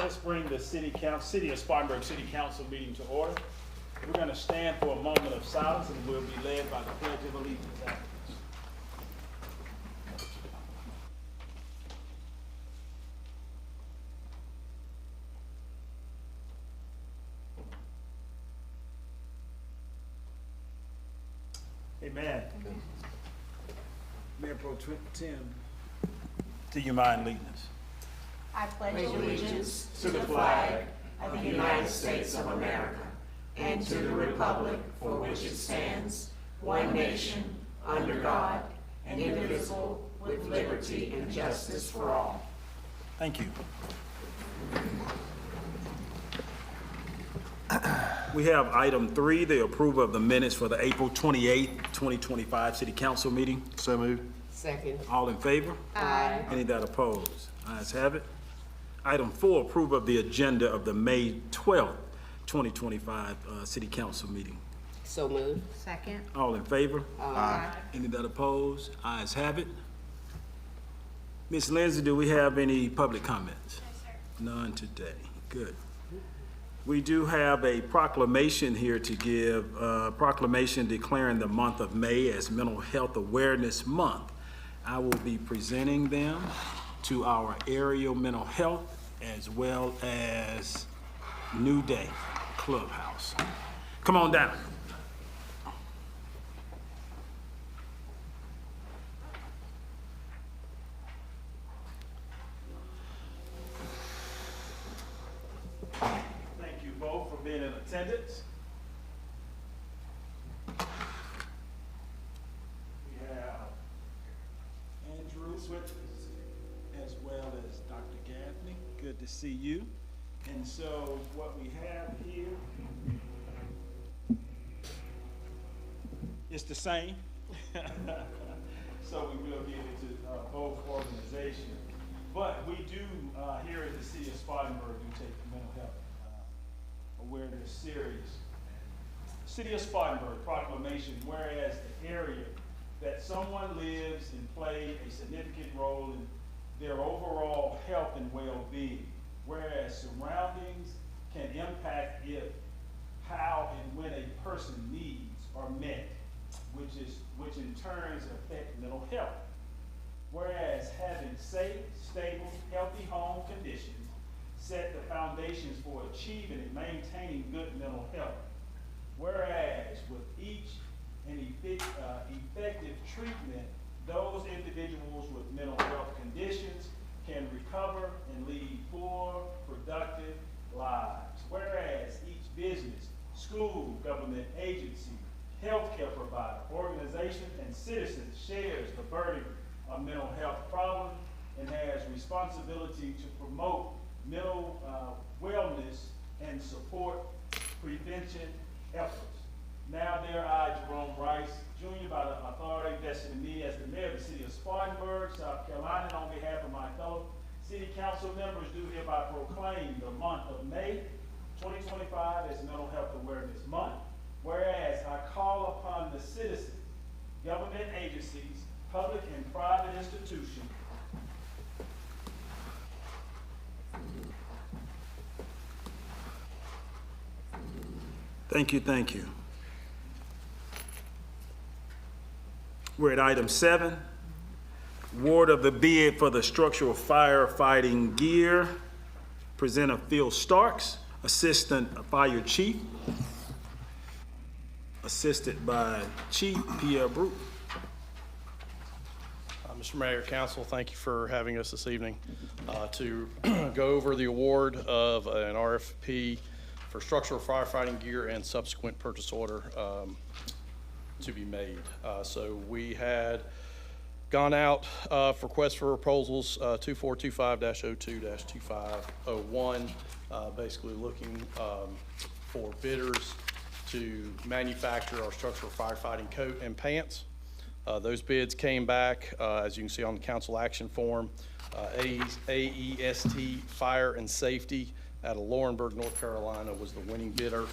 let's bring the City of Spartanburg City Council meeting to order. We're going to stand for a moment of silence and we'll be led by the Pledge of Allegiance afterwards. Amen. Mayor Pro Tem, do you mind leading us? I pledge allegiance to the flag of the United States of America and to the republic for which it stands, one nation, under God, indivisible, with liberty and justice for all. Thank you. We have item 3, the approval of the minutes for the April 28th, 2025 City Council meeting. So moved. Second. All in favor? Aye. Any that oppose? Ayes have it. Item 4, approval of the agenda of the May 12th, 2025 City Council meeting. So moved. Second. All in favor? Aye. Any that oppose? Ayes have it. Ms. Lindsay, do we have any public comments? No, sir. None today. Good. We do have a proclamation here to give, proclamation declaring the month of May as Mental Health Awareness Month. I will be presenting them to our area mental health as well as New Day Clubhouse. Come on down. Thank you both for being in attendance. We have Andrew with us as well as Dr. Gaffney. Good to see you. And so what we have here is the same. So we will give it to both organizations. But we do, here at the City of Spartanburg, do take mental health awareness serious. City of Spartanburg proclamation, whereas the area that someone lives and plays a significant role in their overall health and well-being, whereas surroundings can impact if, how, and when a person's needs are met, which in turns affect mental health. Whereas having safe, stable, healthy home conditions set the foundations for achieving and maintaining good mental health. Whereas with each and effective treatment, those individuals with mental health conditions can recover and lead full, productive lives. Whereas each business, school, government agency, healthcare provider, organization, and citizen shares the burden of mental health problems and has responsibility to promote mental wellness and support prevention efforts. Now, there I, Jerome Rice, Jr., by the authority vested in me as the mayor of the City of Spartanburg, South Carolina, and on behalf of my fellow City Council members, do hereby proclaim the month of May 2025 as Mental Health Awareness Month. Whereas I call upon the citizens, government agencies, public and private institutions, Thank you. We're at item 7, award of the bid for the structural firefighting gear. Presenter Phil Starks, Assistant Fire Chief, assisted by Chief Pierre Brute. Mr. Mayor, Council, thank you for having us this evening to go over the award of an RFP for structural firefighting gear and subsequent purchase order to be made. So we had gone out for requests for proposals 2425-02-2501, basically looking for bidders to manufacture our structural firefighting coat and pants. Those bids came back, as you can see on the council action form, AEST Fire and Safety out of Laurinburg, North Carolina was the winning bidder,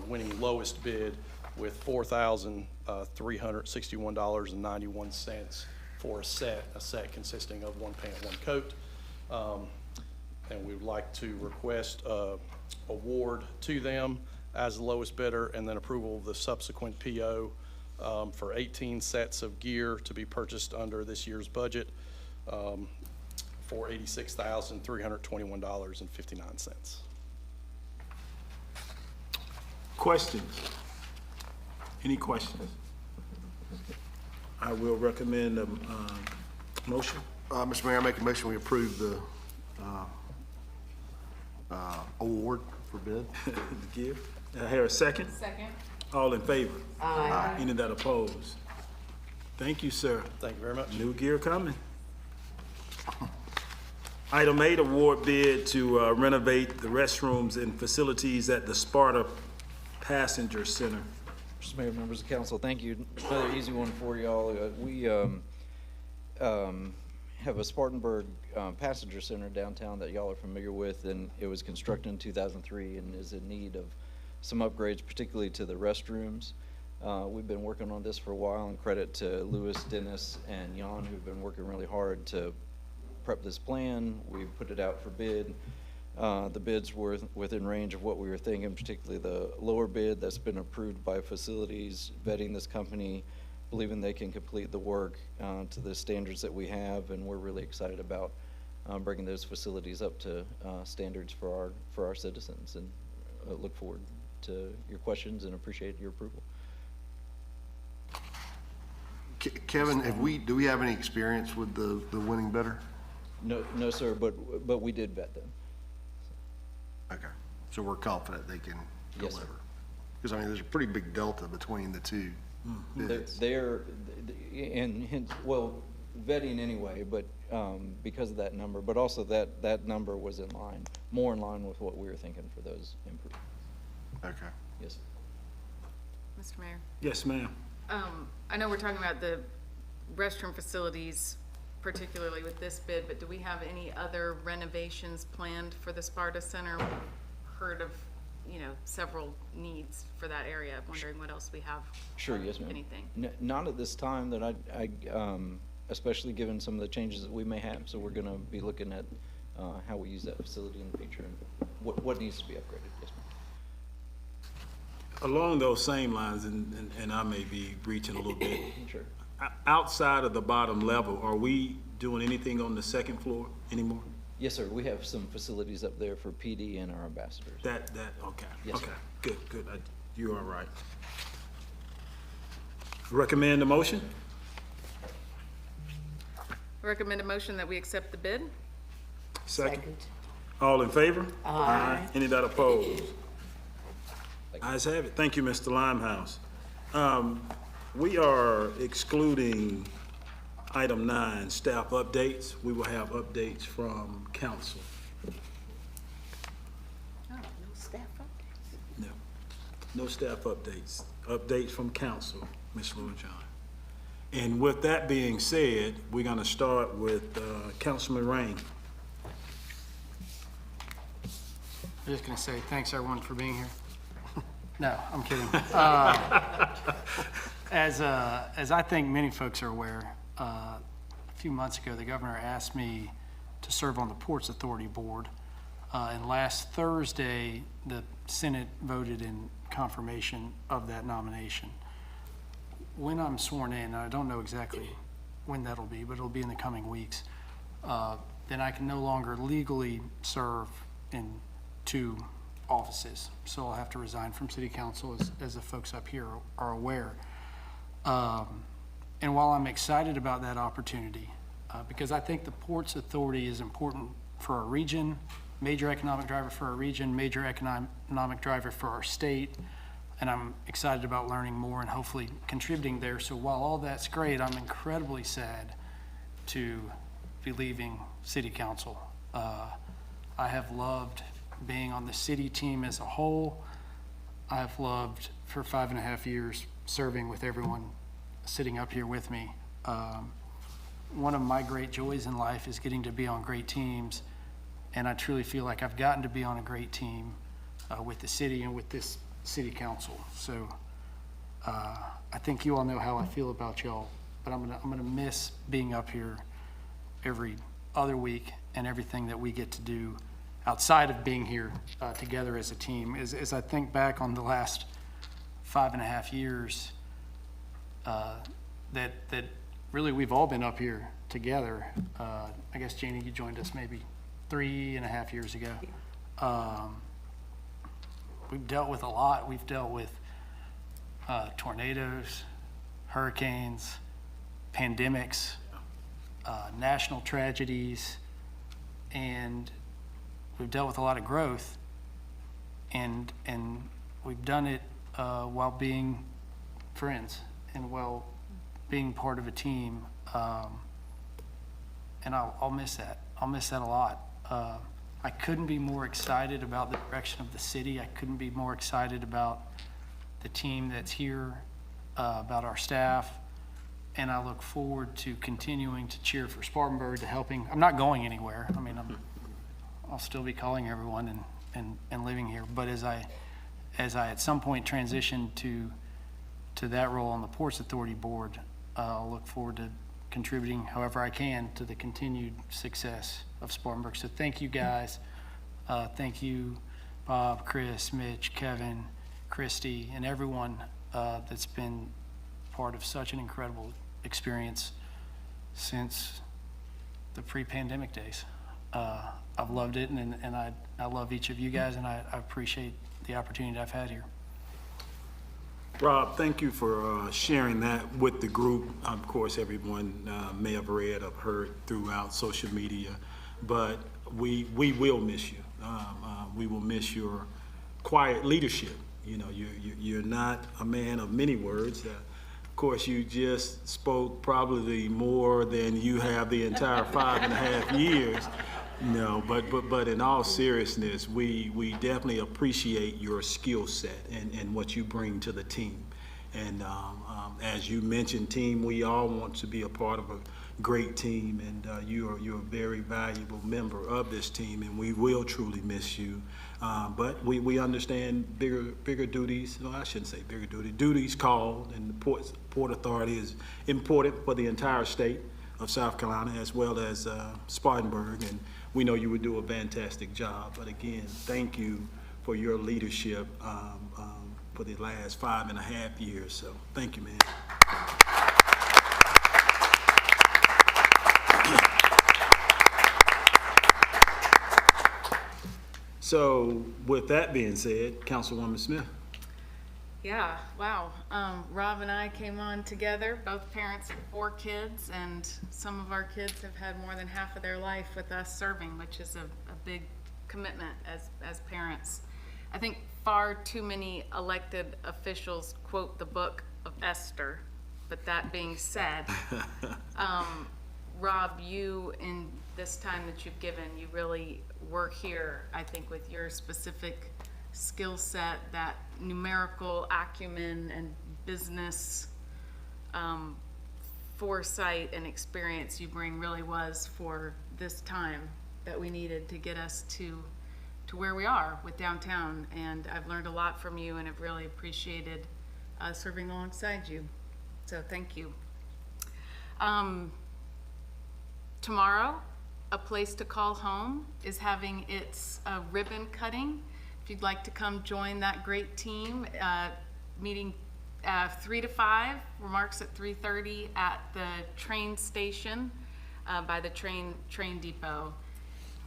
winning lowest bid with $4,361.91 for a set consisting of one pant, one coat. and we would like to request award to them as the lowest bidder, and then approval of the subsequent PO for 18 sets of gear to be purchased under this year's budget for $86,321.59. Questions? Any questions? I will recommend a motion. Mr. Mayor, I make a motion we approve the award for bid. The gift. I hear a second. Second. All in favor? Aye. Any that oppose? Thank you, sir. Thank you very much. New gear coming. Item 8, award bid to renovate the restrooms and facilities at the Sparta Passenger Center. Mr. Mayor, members of council, thank you. Another easy one for y'all. We have a Spartanburg Passenger Center downtown that y'all are familiar with, and it was constructed in 2003 and is in need of some upgrades, particularly to the restrooms. We've been working on this for a while, and credit to Lewis, Dennis, and Jan, who've been working really hard to prep this plan. We put it out for bid. The bids were within range of what we were thinking, particularly the lower bid that's been approved by facilities, vetting this company, believing they can complete the work to the standards that we have, and we're really excited about bringing those facilities up to standards for our citizens, and look forward to your questions and appreciate your approval. Kevin, do we have any experience with the winning bidder? No, sir, but we did vet them. Okay, so we're confident they can Yes, sir. deliver. Because, I mean, there's a pretty big delta between the two bids. They're and hence, well, vetting anyway, but because of that number, but also that number was more in line with what we were thinking for those improvements. Okay. Yes, sir. Mr. Mayor, Yes, ma'am. I know we're talking about the restroom facilities, particularly with this bid, but do we have any other renovations planned for the Sparta Center? Heard of, several needs for that area. I'm wondering what else we have. Sure, yes, ma'am. Anything? Not at this time that I especially given some of the changes that we may have. So we're going to be looking at how we use that facility in the future and what needs to be upgraded. Yes, ma'am. Along those same lines, and I may be reaching a little bit, Sure. outside of the bottom level, are we doing anything on the second floor anymore? Yes, sir. We have some facilities up there for PD and our ambassadors. Okay. Yes, Okay, sir. good. You are right. Recommend the motion? Recommend a motion that we accept the bid. Second. All in favor? Aye. Any that oppose? Ayes have it. Thank you, Mr. Limehouse. We are excluding item 9, staff updates. We will have updates from council. Oh, no staff updates. No staff updates. Updates from council, Ms. Lord-John. And with that being said, we're gonna start with Councilman Rain. I'm just going to say thanks, everyone, for being here. No, I'm kidding. As I think many folks are aware, a few months ago, the governor asked me to serve on the Ports Authority Board. And last Thursday, the Senate voted in confirmation of that nomination. When I'm sworn in, I don't know exactly when that'll be, but it'll be in the coming weeks, then I can no longer legally serve in 2 offices. So I'll have to resign from city council, as the folks up here are aware. And while I'm excited about that opportunity, because I think the Ports Authority is important for our region, major economic driver for our region, major economic driver for our state, and I'm excited about learning more and hopefully contributing there. So while all that's great, I'm incredibly sad to be leaving city council. I have loved being on the city team as a whole. I've loved for 5.5 years serving with everyone sitting up here with me. One of my great joys in life is getting to be on great teams, and I truly feel like I've gotten to be on a great team with the city and with this city council. So I think you all know how I feel about y'all, but I'm gonna miss being up here every other week and everything that we get to do outside of being here together as a team. As I think back on the last 5.5 years, that really we've all been up here together. I guess, Janie, you joined us maybe 3.5 years ago. We've dealt with a lot. We've dealt with tornadoes, hurricanes, pandemics, national tragedies, and we've dealt with a lot of growth, and we've done it while being friends and while being part of a team, and I'll miss that. I'll miss that a lot. I couldn't be more excited about the direction of the city. I couldn't be more excited about the team that's here, about our staff, and I look forward to continuing to cheer for Spartanburg, to helping. I'm not going anywhere. I mean, I'll still be calling everyone and living here, but as I at some point transition to that role on the Ports Authority Board, I'll look forward to contributing however I can to the continued success of Spartanburg. So thank you guys. Thank you, Bob, Chris, Mitch, Kevin, Christy, and everyone that's been part of such an incredible experience since the pre-pandemic days. I've loved it, and I love each of you guys, and I appreciate the opportunity I've had here. Rob, thank you for sharing that with the group. Of course, everyone may have read or heard throughout social media, but we will miss you. We will miss your quiet leadership. You know, you're not a man of many words. Of course, you just spoke probably more than you have the entire 5.5 years. No, but in all seriousness, we definitely appreciate your skill set and what you bring to the team. And as you mentioned, team, we all want to be a part of a great team, and you're a very valuable member of this team, and we will truly miss you. But we understand bigger duties. No, I shouldn't say bigger duties called, and the Port Authority is important for the entire state of South Carolina as well as Spartanburg, and we know you would do a fantastic job. But again, thank you for your leadership for the last 5.5 years. So thank you, man. So with that being said, Councilwoman Smith. Yeah, wow. Rob and I came on together, both parents of 4 kids, and some of our kids have had more than half of their life with us serving, which is a big commitment as parents. I think far too many elected officials quote the book of Esther, but that being said, Rob, you, in this time that you've given, you really work here, I think, with your specific skill set, that numerical acumen and business foresight and experience you bring really was for this time that we needed to get us to where we are with downtown. And I've learned a lot from you and have really appreciated serving alongside you. So thank you. Tomorrow, A Place to Call Home is having its ribbon cutting. If you'd like to come join that great team, meeting 3 to 5, remarks at 3:30 at the train station by the train depot.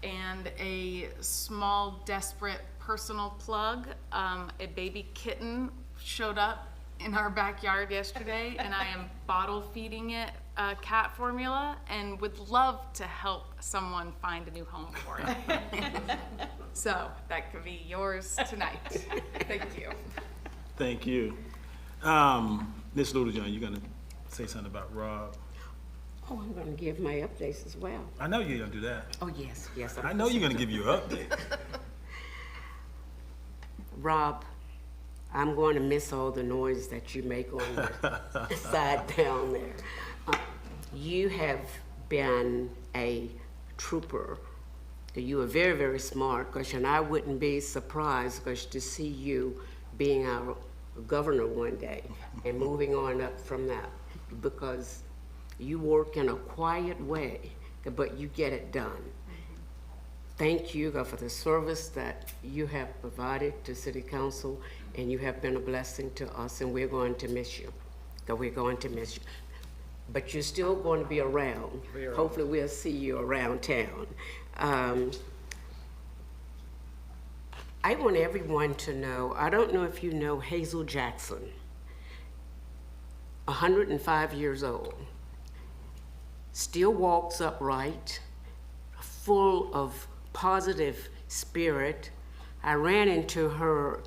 And a small, desperate personal plug, a baby kitten showed up in our backyard yesterday, and I am bottle feeding it cat formula and would love to help someone find a new home for it. So that could be yours tonight. Thank you. Thank you. Ms. Littlejohn, you're gonna say something about Rob? Oh, I'm going to give my updates as well. I know you're gonna do that. Oh, yes. I know you're gonna give your update. Rob, I'm going to miss all the noise that you make on the side down there. You have been a trooper. You are very, very smart, and I wouldn't be surprised to see you being our governor one day and moving on up from that, because you work in a quiet way, but you get it done. thank you, God, for the service that you have provided to City Council, and you have been a blessing to us, and we're going to miss you. God, we're going to miss you. But you're still going to be around. Hopefully we'll see you around town. I want everyone to know, I don't know if you know Hazel Jackson, 105 years old, still walks upright, full of positive spirit. I ran into her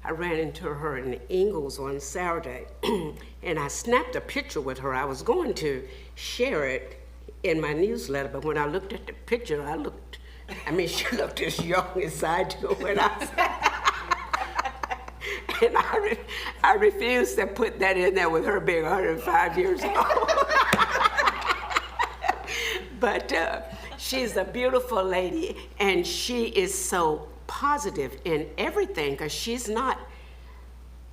in Ingalls on Saturday, and I snapped a picture with her. I was going to share it in my newsletter, but when I looked at the picture, she looked as young as I do when and I refused to put that in there with her being 105 years old. But she's a beautiful lady, and she is so positive in everything, because she's not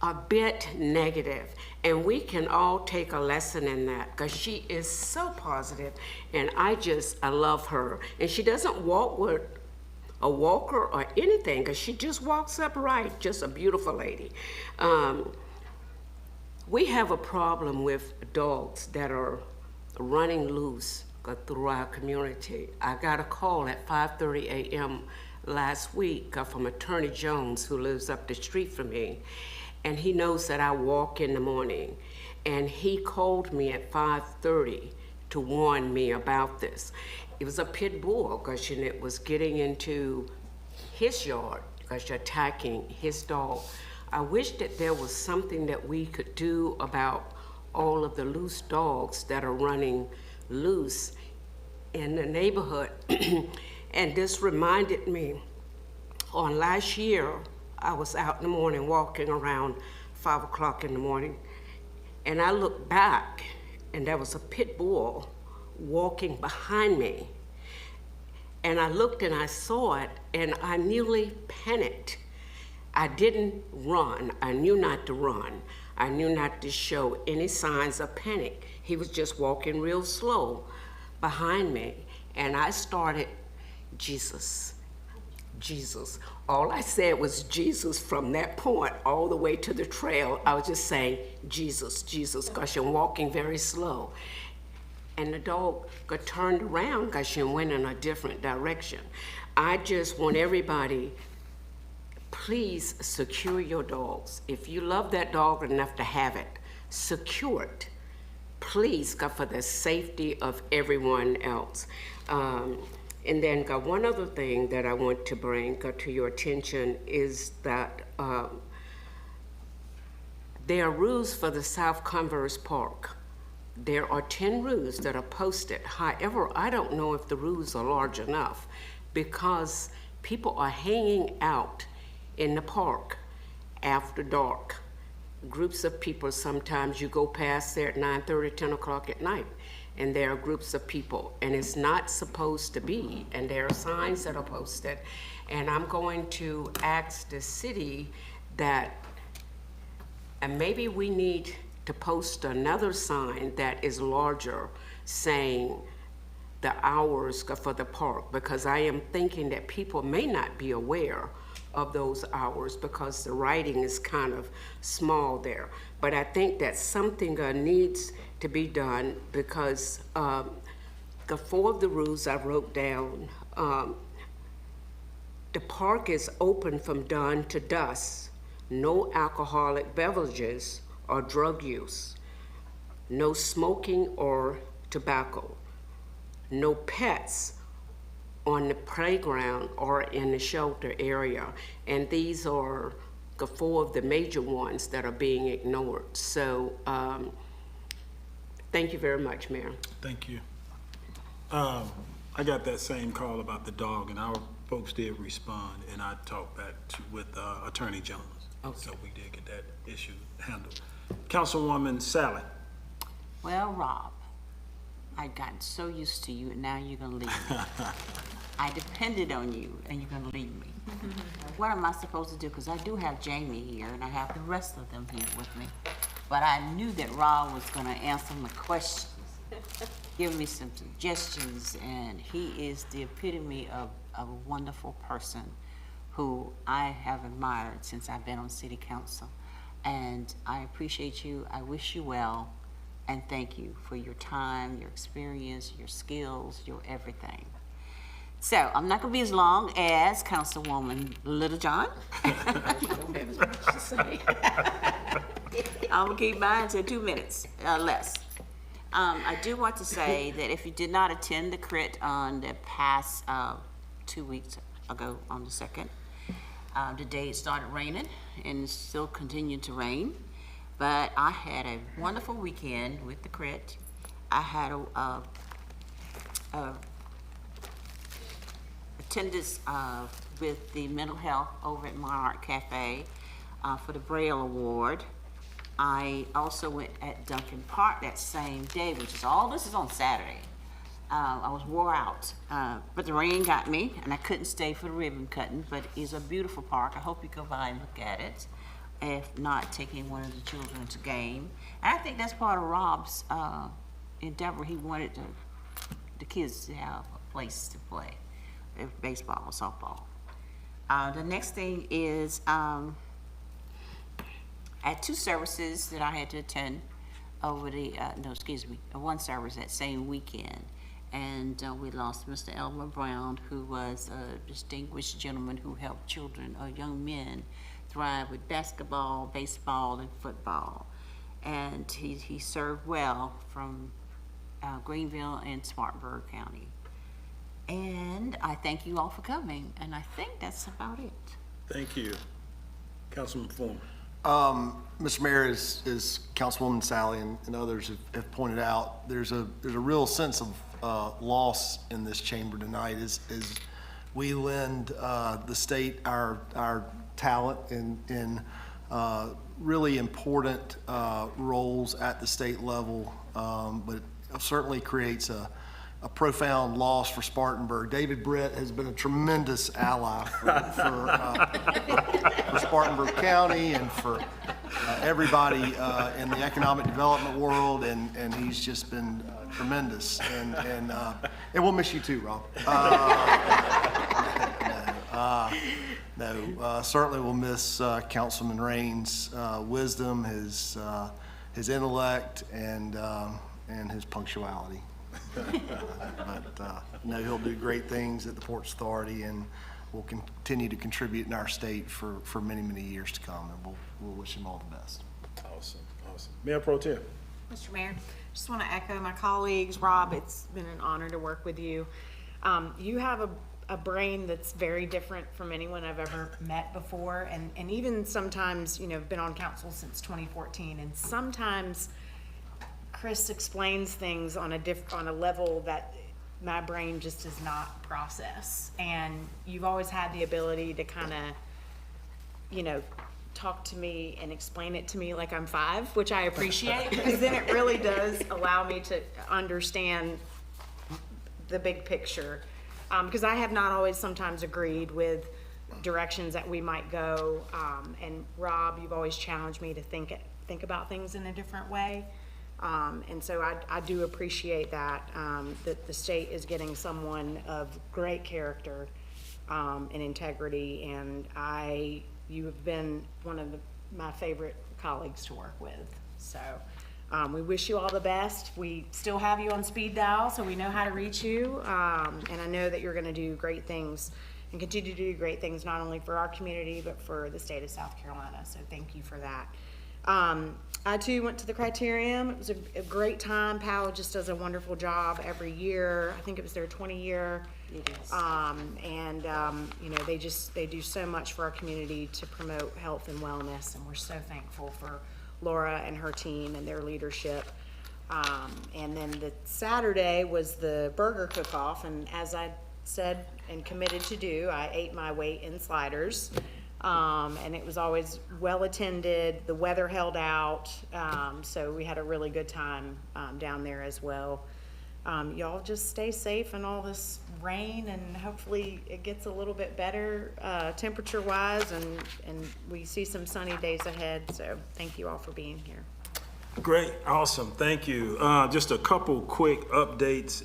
a bit negative. And we can all take a lesson in that, because she is so positive, and I love her. And she doesn't walk with a walker or anything, because she just walks upright, just a beautiful lady. We have a problem with dogs that are running loose through our community. I got a call at 5:30 a.m. last week from Attorney Jones, who lives up the street from me, and he knows that I walk in the morning, and he called me at 5:30 to warn me about this. It was a pit bull, because it was getting into his yard, because attacking his dog. I wish that there was something that we could do about all of the loose dogs that are running loose in the neighborhood. And this reminded me, on last year, I was out in the morning walking around 5 o'clock in the morning, and I looked back, and there was a pit bull walking behind me. And I looked and I saw it, and I nearly panicked. I didn't run. I knew not to run. I knew not to show any signs of panic. He was just walking real slow behind me, and I started, Jesus, Jesus. All I said was Jesus from that point all the way to the trail. I was just saying, Jesus, Jesus, because you're walking very slow. And the dog got turned around because she went in a different direction. I just want everybody, please secure your dogs. If you love that dog enough to have it, secure it. Please, God, for the safety of everyone else. And then, God, one other thing that I want to bring to your attention is that there are rules for the South Converse Park. There are 10 rules that are posted. However, I don't know if the rules are large enough, because people are hanging out in the park after dark. Groups of people, sometimes you go past there at 9:30, 10 o'clock at night, and there are groups of people, and it's not supposed to be, and there are signs that are posted. And I'm going to ask the city that, and maybe we need to post another sign that is larger saying the hours for the park, because I am thinking that people may not be aware of those hours because the writing is kind of small there. But I think that something needs to be done, because the 4 of the rules I wrote down, the park is open from dawn to dusk, no alcoholic beverages or drug use, no smoking or tobacco, no pets on the playground or in the shelter area. And these are the 4 of the major ones that are being ignored. So thank you very much, Mayor. Thank you. I got that same call about the dog, and our folks did respond, and I talked back with Attorney Jones. Okay. So we did get that issue handled. Councilwoman Sally. Well, Rob, I've gotten so used to you, and now you're gonna leave me. I depended on you, and you're gonna leave me. What am I supposed to do? Because I do have Jamie here, and I have the rest of them here with me. But I knew that Rob was gonna answer my questions. given me some suggestions, and he is the epitome of a wonderful person who I have admired since I've been on city council. And I appreciate you, I wish you well, and thank you for your time, your experience, your skills, your everything. So, I'm not gonna be as long as Councilwoman Littlejohn. Don't have as much to say. I'm gonna keep mine to 2 minutes, less. I do want to say that if you did not attend the crit on the past 2 weeks ago on the 2nd, today it started raining and it's still continuing to rain. But I had a wonderful weekend with the crit. I had a attendance with the mental health over at Monarch Cafe for the Braille Award. I also went at Duncan Park that same day, which is all this is on Saturday. I was wore out, but the rain got me, and I couldn't stay for the ribbon cutting, but it's a beautiful park. I hope you go by and look at it. If not, taking one of the children to game. And I think that's part of Rob's endeavor. He wanted the kids to have a place to play, baseball or softball. The next thing is, I had 2 services that I had to attend over the, one service that same weekend. And we lost Mr. Elmer Brown, who was a distinguished gentleman who helped children or young men thrive with basketball, baseball, and football. And he served well from Greenville and Spartanburg County. And I thank you all for coming, and I think that's about it. Thank you. Councilman Foreman. Mr. Mayor, as Councilwoman Sally and others have pointed out, there's a real sense of loss in this chamber tonight as we lend the state our talent in really important roles at the state level, but it certainly creates a profound loss for Spartanburg. David Britt has been a tremendous ally for Spartanburg County and for everybody in the economic development world, and he's just been tremendous. And we'll miss you too, Rob. Certainly we'll miss Councilman Rain's wisdom, his intellect, and his punctuality. But he'll do great things at the Ports Authority, and will continue to contribute in our state for many, many years to come. And we'll wish him all the best. Awesome. Mayor Pro Tem. Mr. Mayor, just want to echo my colleagues. Rob, it's been an honor to work with you. You have a brain that's very different from anyone I've ever met before, and even sometimes, been on council since 2014, and sometimes Chris explains things on a level that my brain just does not process. And you've always had the ability to kind of, talk to me and explain it to me like I'm 5, which I appreciate, because then it really does allow me to understand the big picture. Because I have not always sometimes agreed with directions that we might go. And Rob, you've always challenged me to think about things in a different way. And so I do appreciate that the state is getting someone of great character and integrity, and you have been one of my favorite colleagues to work with. So we wish you all the best. We still have you on speed dial, so we know how to reach you, and I know that you're going to do great things and continue to do great things, not only for our community but for the state of South Carolina. So thank you for that. I too went to the Criterium. It was a great time. Powell just does a wonderful job every year. I think it was their 20th year. It is. They do so much for our community to promote health and wellness, and we're so thankful for Laura and her team and their leadership. And then the Saturday was the burger cook-off, and as I said and committed to do, I ate my weight in sliders. And it was always well attended. The weather held out, so we had a really good time down there as well. Y'all just stay safe in all this rain, and hopefully it gets a little bit better temperature wise, and we see some sunny days ahead. So thank you all for being here. Great, awesome, thank you. Just a couple quick updates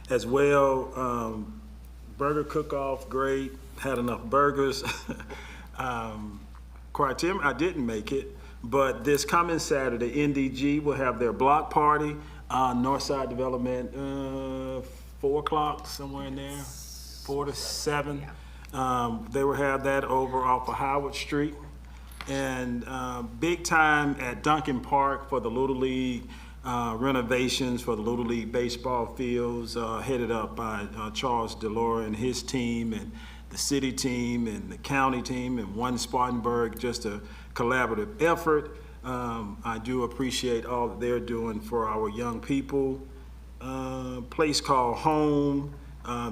as well. Burger cook-off, great, had enough burgers. Criteria, I didn't make it, but this coming Saturday, NDG will have their block party, Northside Development, 4 o'clock, somewhere in there, 4 to 7. They will have that over off of Howard Street. And big time at Duncan Park for the Little League renovations for the Little League baseball fields, headed up by Charles Delora and his team, and the city team and the county team, and One Spartanburg, just a collaborative effort. I do appreciate all that they're doing for our young people. Place called Home,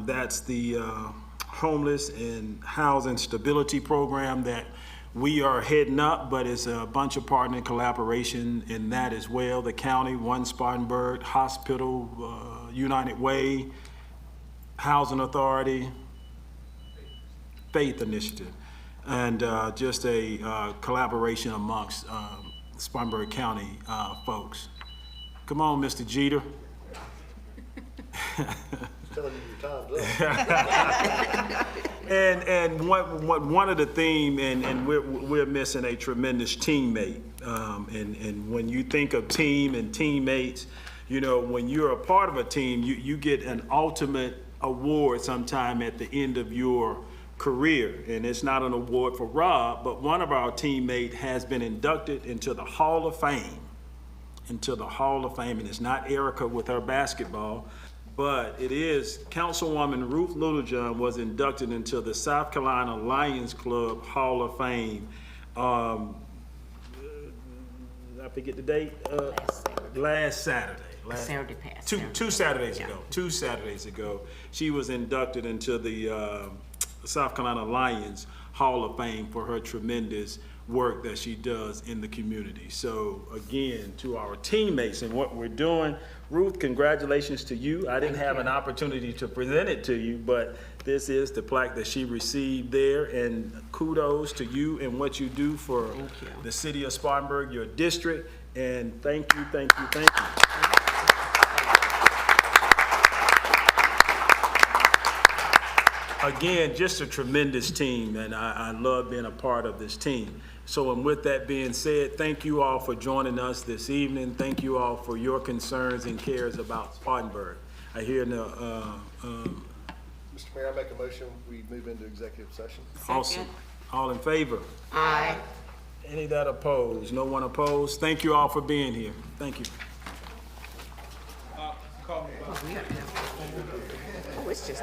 that's the homeless and housing stability program that we are heading up, but it's a bunch of partner collaboration in that as well. The county, One Spartanburg, Hospital, United Way, Housing Authority, Faith Initiative, and just a collaboration amongst Spartanburg County folks. Come on, Mr. Jeter. Telling you your time's up. And one of the theme, and we're missing a tremendous teammate. And when you think of team and teammates, you know, when you're a part of a team, you get an ultimate award sometime at the end of your career. And it's not an award for Rob, but one of our teammates has been inducted into the Hall of Fame. And it's not Erica with her basketball, but it is Councilwoman Ruth Littlejohn was inducted into the South Carolina Lions Club Hall of Fame. I forget the date. Last Saturday. Saturday past. Two Saturdays ago. 2 Saturdays ago, she was inducted into the South Carolina Lions Hall of Fame for her tremendous work that she does in the community. So again, to our teammates and what we're doing, Ruth, congratulations to you. I didn't have an opportunity to present it to you, but this is the plaque that she received there, and kudos to you and what you do for the city of Spartanburg, your district, and thank you. Again, just a tremendous team, and I love being a part of this team. So, and with that being said, thank you all for joining us this evening. Thank you all for your concerns and cares about Spartanburg. I hear now, Mr. Mayor, I make a motion, we move into executive session. awesome. All in favor? Aye. Any that oppose? No one opposed? Thank you all for being here. Thank you. Oh, it's just